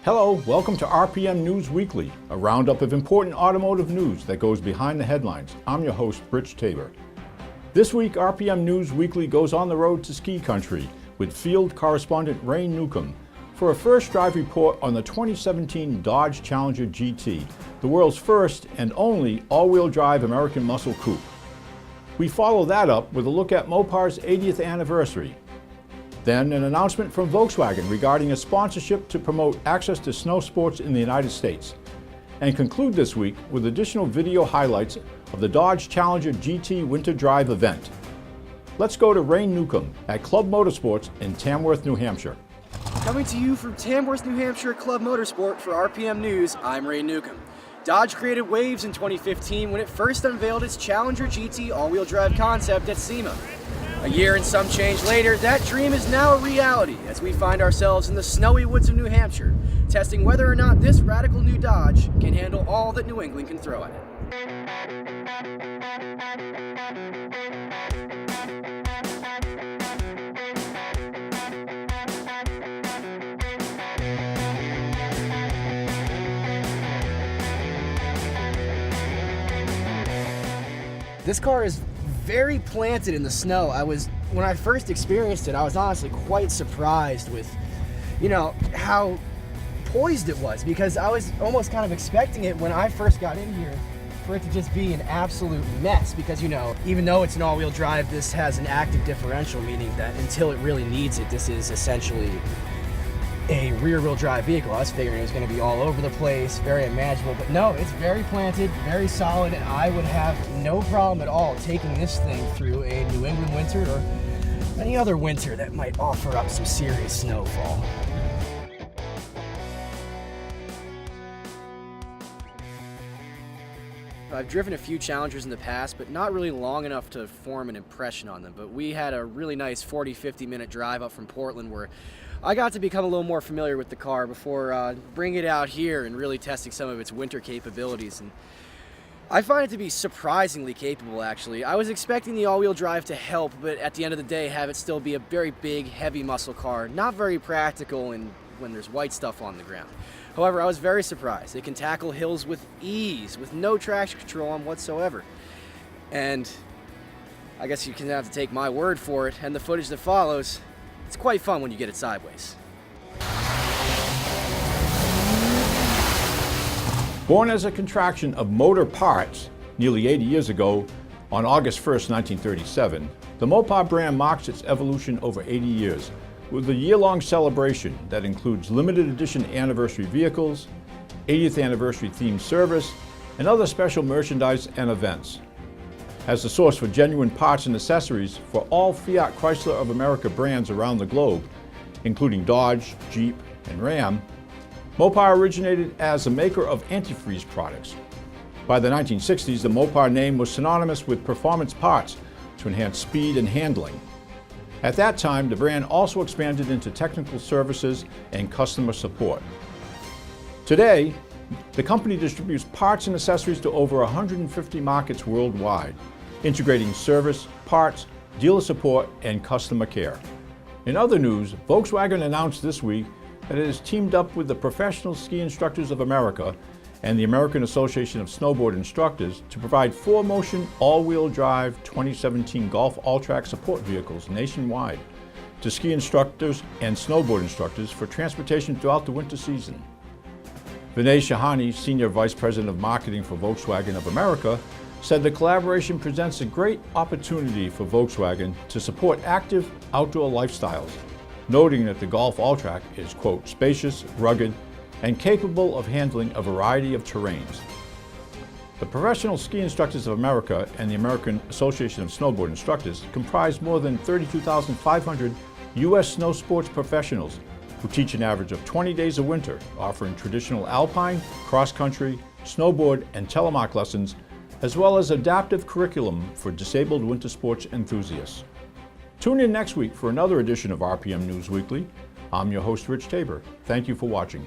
Hello, welcome to RPM News Weekly, a roundup of important automotive news that goes behind the headlines. I'm your host, Rich Tabor. This week, RPM News Weekly goes on the road to ski country with Field Correspondent Rane Newcomb for a first drive report on the 2017 Dodge Challenger GT, the world's first and only all-wheel drive American muscle coupe. We follow that up with a look at MOPAR's 80th anniversary. Then an announcement from Volkswagen regarding a sponsorship to promote access to snow sports in the United States. And conclude this week with additional video highlights of the Dodge Challenger GT Winter Drive event. Let's go to Rane Newcomb at Club Motorsports in Tamworth, New Hampshire. Coming to you from Tamworth, New Hampshire Club Motorsport for RPM News, I'm Rane Newcomb. Dodge created waves in 2015 when it first unveiled its Challenger GT all-wheel drive concept at SEMA. A year and some change later, that dream is now a reality as we find ourselves in the snowy woods of New Hampshire, testing whether or not this radical new Dodge can handle all that New England can throw at it. This car is very planted in the snow. When I first experienced it, I was honestly quite surprised with, how poised it was, because I was almost kind of expecting it when I first got in here for it to just be an absolute mess, because even though it's an all-wheel drive, this has an active differential, meaning that until it really needs it, this is essentially a rear-wheel drive vehicle. I was figuring it was going to be all over the place, very unmanageable, but no, it's very planted, very solid, and I would have no problem at all taking this thing through a New England winter or any other winter that might offer up some serious snowfall. I've driven a few Challengers in the past, but not really long enough to form an impression on them. But we had a really nice 40-50 minute drive up from Portland where I got to become a little more familiar with the car before bringing it out here and really testing some of its winter capabilities. And I find it to be surprisingly capable, actually. I was expecting the all-wheel drive to help, but at the end of the day, have it still be a very big, heavy muscle car, not very practical when there's white stuff on the ground. However, I was very surprised. It can tackle hills with ease, with no traction control on whatsoever. And I guess you can have to take my word for it, and the footage that follows, it's quite fun when you get it sideways. Born as a contraction of motor parts nearly 80 years ago, on August 1st, 1937, the MOPAR brand marks its evolution over 80 years with a year-long celebration that includes limited edition anniversary vehicles, 80th anniversary themed service, and other special merchandise and events. As the source for genuine parts and accessories for all Fiat Chrysler of America brands around the globe, including Dodge, Jeep, and Ram, MOPAR originated as a maker of antifreeze products. By the 1960s, the MOPAR name was synonymous with performance parts to enhance speed and handling. At that time, the brand also expanded into technical services and customer support. Today, the company distributes parts and accessories to over 150 markets worldwide, integrating service, parts, dealer support, and customer care. In other news, Volkswagen announced this week that it has teamed up with the Professional Ski Instructors of America and the American Association of Snowboard Instructors to provide 4Motion all-wheel drive 2017 Golf Alltrack support vehicles nationwide to ski instructors and snowboard instructors for transportation throughout the winter season. Vinay Shahani, Senior Vice President of Marketing for Volkswagen of America, said the collaboration presents a great opportunity for Volkswagen to support active outdoor lifestyles, noting that the Golf Alltrack is, quote, spacious, rugged, and capable of handling a variety of terrains. The Professional Ski Instructors of America and the American Association of Snowboard Instructors comprise more than 32,500 U.S. snow sports professionals who teach an average of 20 days a winter, offering traditional alpine, cross-country, snowboard, and telemark lessons, as well as adaptive curriculum for disabled winter sports enthusiasts. Tune in next week for another edition of RPM News Weekly. I'm your host, Rich Tabor. Thank you for watching.